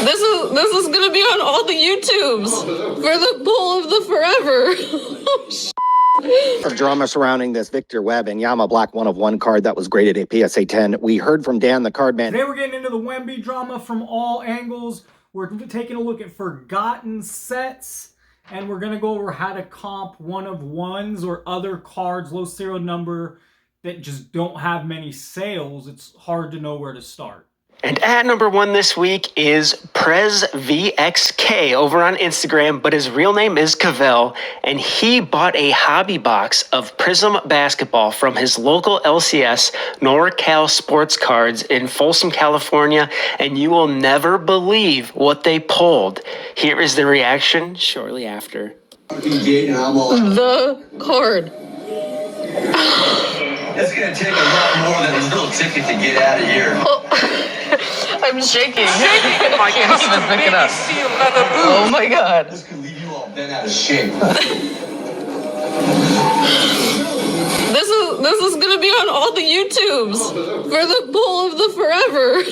This is gonna be on all the YouTubes for the Bowl of the Forever. Of drama surrounding this Victor Wembanyama Black 1 of 1 card that was graded a PSA 10. We heard from Dan, the card man. Today we're getting into the Wemby drama from all angles. We're taking a look at forgotten sets, and we're going to go over how to comp 1 of 1s or other cards, low serial number, that just don't have many sales. It's hard to know where to start. And at number 1 this week is PrezVXK over on Instagram, but his real name is Cavell, and he bought a hobby box of Prism basketball from his local LCS, NorCal Sports Cards in Folsom, California, and you will never believe what they pulled. Here is the reaction shortly after. The card. It's going to take a lot more than a little ticket to get out of here. I'm shaking. I can't even pick it up. Oh my god. This can leave you all bent out of shape. This is gonna be on all the YouTubes for the Bowl of the Forever.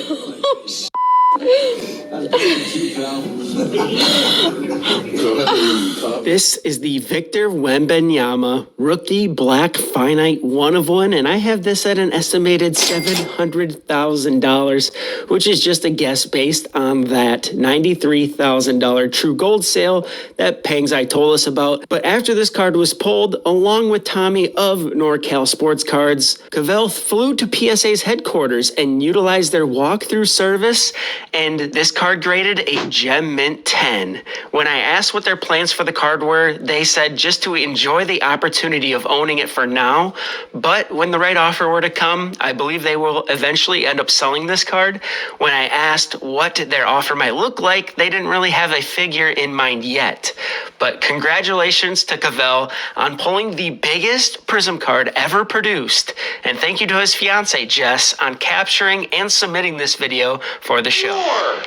This is the Victor Wembanyama rookie black finite 1 of 1, and I have this at an estimated $700,000, which is just a guess based on that $93,000 true gold sale that Pangzai told us about. But after this card was pulled, along with Tommy of NorCal Sports Cards, Cavell flew to PSA's headquarters and utilized their walkthrough service, and this card graded a Gem Mint 10. When I asked what their plans for the card were, they said just to enjoy the opportunity of owning it for now, but when the right offer were to come, I believe they will eventually end up selling this card. When I asked what their offer might look like, they didn't really have a figure in mind yet. But congratulations to Cavell on pulling the biggest Prism card ever produced, and thank you to his fiance Jess on capturing and submitting this video for the show.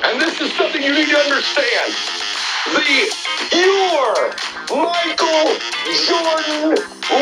And this is something you need to understand. Your Michael Jordan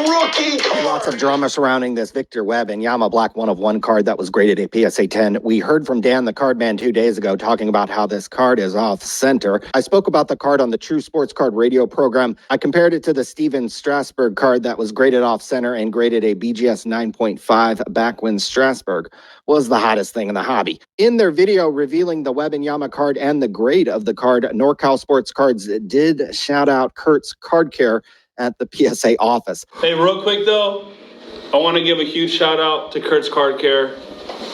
rookie card. Lots of drama surrounding this Victor Wembanyama Black 1 of 1 card that was graded a PSA 10. We heard from Dan, the card man, 2 days ago talking about how this card is off center. I spoke about the card on the True Sports Card radio program. I compared it to the Steven Strasburg card that was graded off center and graded a BGS 9.5 back when Strasburg was the hottest thing in the hobby. In their video revealing the Wembanyama card and the grade of the card, NorCal Sports Cards did shout out Kurt's Card Care at the PSA office. Hey, real quick though, I want to give a huge shout out to Kurt's Card Care.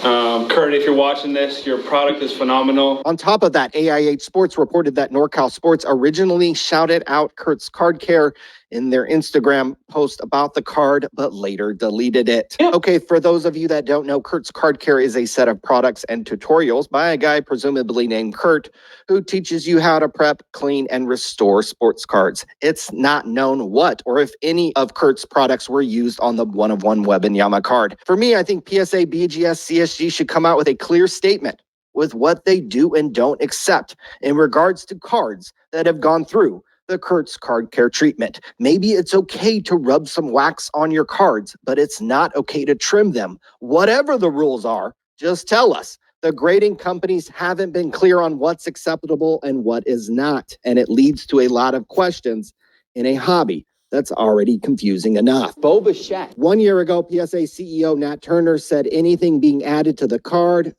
Kurt, if you're watching this, your product is phenomenal. On top of that, AIH Sports reported that NorCal Sports originally shouted out Kurt's Card Care in their Instagram post about the card, but later deleted it. Yeah. Okay, for those of you that don't know, Kurt's Card Care is a set of products and tutorials by a guy presumably named Kurt, who teaches you how to prep, clean, and restore sports cards. It's not known what or if any of Kurt's products were used on the 1 of 1 Wembanyama card. For me, I think PSA, BGS, CSG should come out with a clear statement with what they do and don't accept in regards to cards that have gone through the Kurt's Card Care treatment. Maybe it's okay to rub some wax on your cards, but it's not okay to trim them. Whatever the rules are, just tell us. The grading companies haven't been clear on what's acceptable and what is not, and it leads to a lot of questions in a hobby that's already confusing enough. Boba Shat. 1 year ago, PSA CEO Nat Turner said anything being added to the card,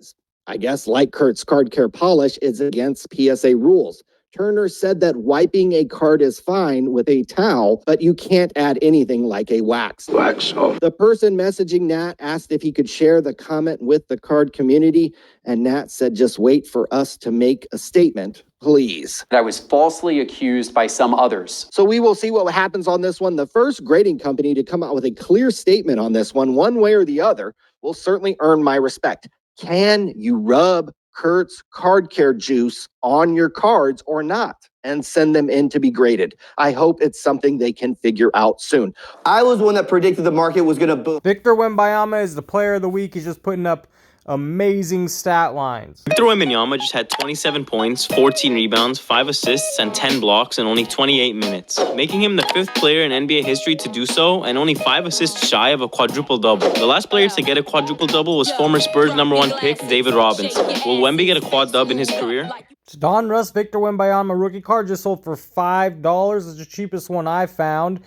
I guess like Kurt's Card Care polish, is against PSA rules. Turner said that wiping a card is fine with a towel, but you can't add anything like a wax. Wax off. The person messaging Nat asked if he could share the comment with the card community, and Nat said, just wait for us to make a statement, please. I was falsely accused by some others. So we will see what happens on this one. The first grading company to come out with a clear statement on this one way or the other, will certainly earn my respect. Can you rub Kurt's Card Care juice on your cards or not and send them in to be graded? I hope it's something they can figure out soon. I was one that predicted the market was going to boom. Victor Wembanyama is the player of the week. He's just putting up amazing stat lines. Victor Wembanyama just had 27 points, 14 rebounds, 5 assists, and 10 blocks in only 28 minutes, making him the 5th player in NBA history to do so and only 5 assists shy of a quadruple-double. The last player to get a quadruple-double was former Spurs #1 pick David Robinson. Will Wemby get a quad dub in his career? Donruss Victor Wembanyama rookie card just sold for $5. It's the cheapest one I found.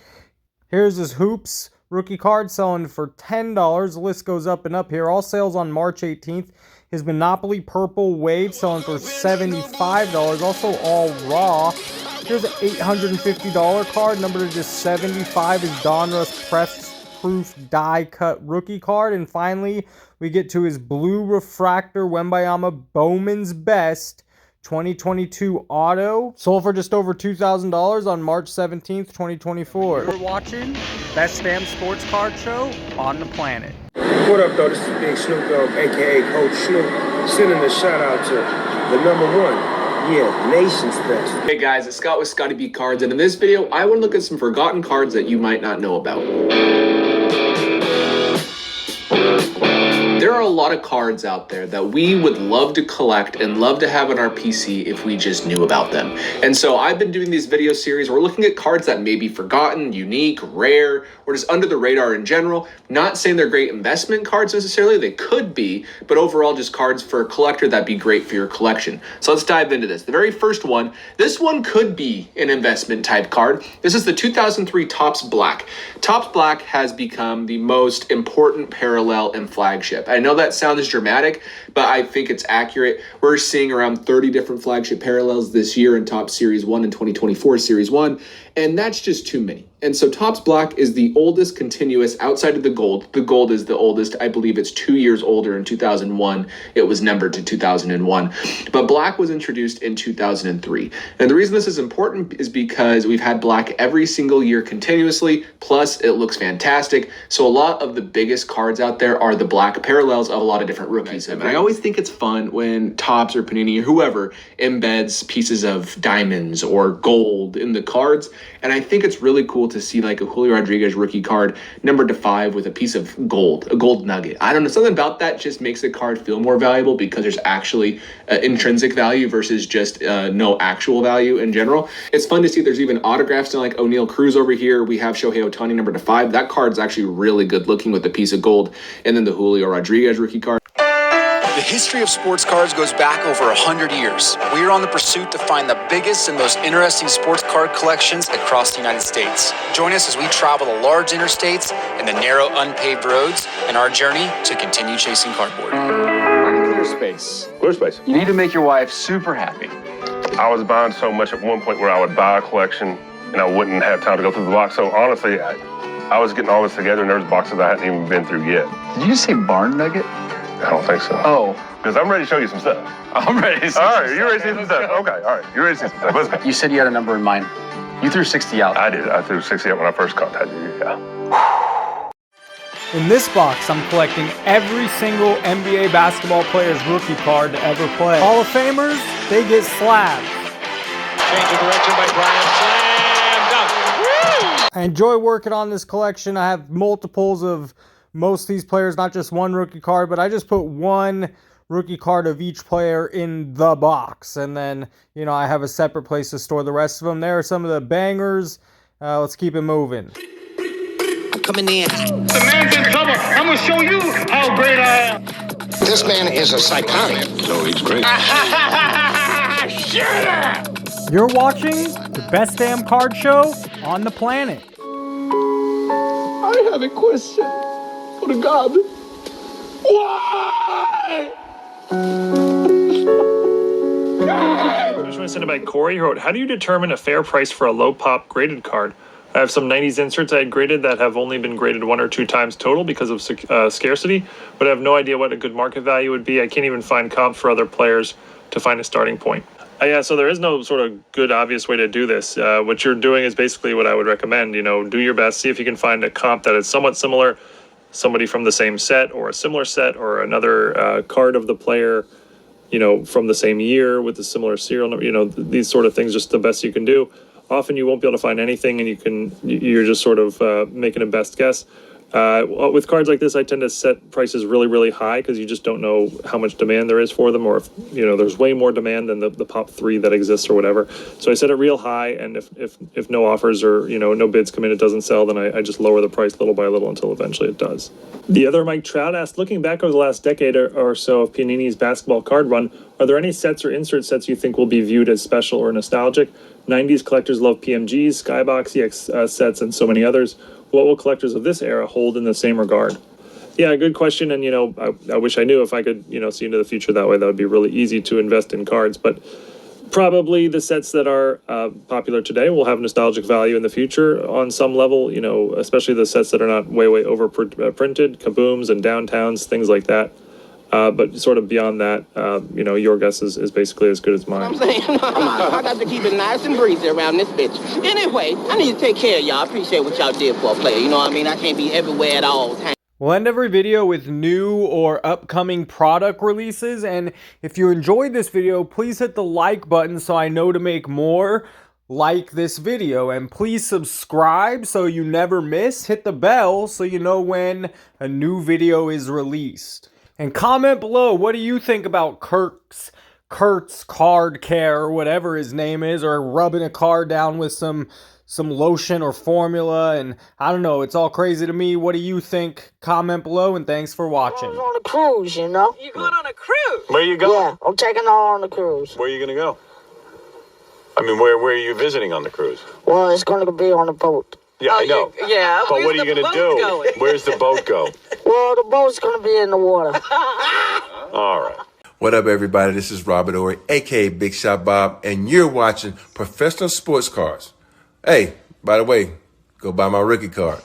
Here's his Hoops rookie card selling for $10. The list goes up and up here. All sales on March 18th. His Monopoly Purple Wade selling for $75. Also all raw. Here's an $850 card. Number to just 75 is Donruss Press Proof Die Cut rookie card. And finally, we get to his Blue Refractor Wembanyama Bowman's Best 2022 auto, sold for just over $2,000 on March 17th, 2024. We're watching Best Damn Sports Card Show on the planet. What up, though? This is Big Snoop Dogg, a.k.a. Coach Snoop, sending a shout-out to the #1, nation's best. Hey guys, it's Scott with Scotty B Cards, and in this video, I want to look at some forgotten cards that you might not know about. There are a lot of cards out there that we would love to collect and love to have on our PC if we just knew about them. And so I've been doing these video series. We're looking at cards that may be forgotten, unique, rare, or just under the radar in general. Not saying they're great investment cards necessarily. They could be, but overall just cards for a collector that'd be great for your collection. So let's dive into this. The very first one, this one could be an investment type card. This is the 2003 Topps Black. Topps Black has become the most important parallel and flagship. I know that sounds dramatic, but I think it's accurate. We're seeing around 30 different flagship parallels this year in Topps Series 1 and 2024 Series 1, and that's just too many. And so Topps Black is the oldest continuous outside of the gold. The gold is the oldest. I believe it's 2 years older. In 2001, it was numbered to 2001. But Black was introduced in 2003. And the reason this is important is because we've had Black every single year continuously, plus it looks fantastic. So a lot of the biggest cards out there are the Black parallels of a lot of different rookies. And I always think it's fun when Topps or Panini or whoever embeds pieces of diamonds or gold in the cards. And I think it's really cool to see like a Julio Rodriguez rookie card numbered to 5 with a piece of gold, a gold nugget. I don't know, something about that just makes the card feel more valuable because there's actually intrinsic value versus just no actual value in general. It's fun to see there's even autographs to like O'Neal Cruz over here. We have Shohei Ohtani numbered to 5. That card's actually really good looking with a piece of gold. And then the Julio Rodriguez rookie card. The history of sports cards goes back over 100 years. We are on the pursuit to find the biggest and most interesting sports card collections across the United States. Join us as we travel the large interstates and the narrow unpaved roads in our journey to continue chasing cardboard. Clear space. Clear space. You need to make your wife super happy. I was buying so much at one point where I would buy a collection and I wouldn't have time to go through the box. So honestly, I was getting all this together and there's boxes I hadn't even been through yet. Did you say barn nugget? I don't think so. Oh. Because I'm ready to show you some stuff. I'm ready to see All some right, you're ready to see some stuff. Okay, all right, you're ready to see some stuff. Let's go. You said you had a number in mind. You threw 60 out. I did. I threw 60 out when I first contacted you, yeah. In this box, I'm collecting every single NBA basketball player's rookie card to ever play. Hall of Famers, they get slabs. Change of direction by Bryant. Slam dunk. I enjoy working on this collection. I have multiples of most of these players, not just one rookie card, but I just put one rookie card of each player in the box. And then, you know, I have a separate place to store the rest of them. There are some of the bangers. Let's keep it moving. I'm coming in. The man's in trouble. I'm going to show you how great I am. This man is a psychotic. So he's great. Shut up! You're watching the Best Damn Card Show on the planet. I have a question for God. Why? This one sent by Corey, who wrote, how do you determine a fair price for a low pop graded card? I have some 90s inserts I had graded that have only been graded 1 or 2 times total because of scarcity, but I have no idea what a good market value would be. I can't even find comps for other players to find a starting point. Yeah, so there is no sort of good, obvious way to do this. What you're doing is basically what I would recommend. You know, do your best, see if you can find a comp that is somewhat similar, somebody from the same set or a similar set or another card of the player, you know, from the same year with a similar serial number, you know, these sort of things, just the best you can do. Often you won't be able to find anything and you're just sort of making a best guess. With cards like this, I tend to set prices really, really high because you just don't know how much demand there is for them, or if there's way more demand than the pop 3 that exists or whatever. So I set it real high, and if no offers or no bids come in, it doesn't sell, then I just lower the price little by little until eventually it does. The other Mike Trout asked, looking back over the last decade or so of Panini's basketball card run, are there any sets or insert sets you think will be viewed as special or nostalgic? 90s collectors love PMGs, Skybox, EX sets, and so many others. What will collectors of this era hold in the same regard? Yeah, good question. And, I wish I knew if I could, see into the future that way. That would be really easy to invest in cards. But probably the sets that are popular today will have nostalgic value in the future on some level, especially the sets that are not way over printed, kabooms and downtowns, things like that. But sort of beyond that, your guess is basically as good as mine. I'm saying, I got to keep it nice and breezy around this bitch. Anyway, I need to take care of y'all. I appreciate what y'all did for a player. You know what I mean? I can't be everywhere at all times. We'll end every video with new or upcoming product releases. And if you enjoyed this video, please hit the like button so I know to make more like this video. And please subscribe so you never miss. Hit the bell so you know when a new video is released. And comment below, what do you think about Kurt's Card Care, or whatever his name is, or rubbing a card down with some lotion or formula, and I don't know, it's all crazy to me. What do you think? Comment below, and thanks for watching. I'm on a cruise, You're going on a cruise? Where you going? Yeah, I'm taking her on the cruise. Where are you going to go? I mean, where are you visiting on the cruise? Well, it's going to be on a boat. Yeah, I know. Yeah. But what are you going to do? Going? Where's the boat go? Well, the boat's going to be in the water. All right. What up, everybody? This is Robert Ory, a.k.a. Big Shot Bob, and you're watching Professional Sports Cards. Hey, by the way, go buy my rookie card.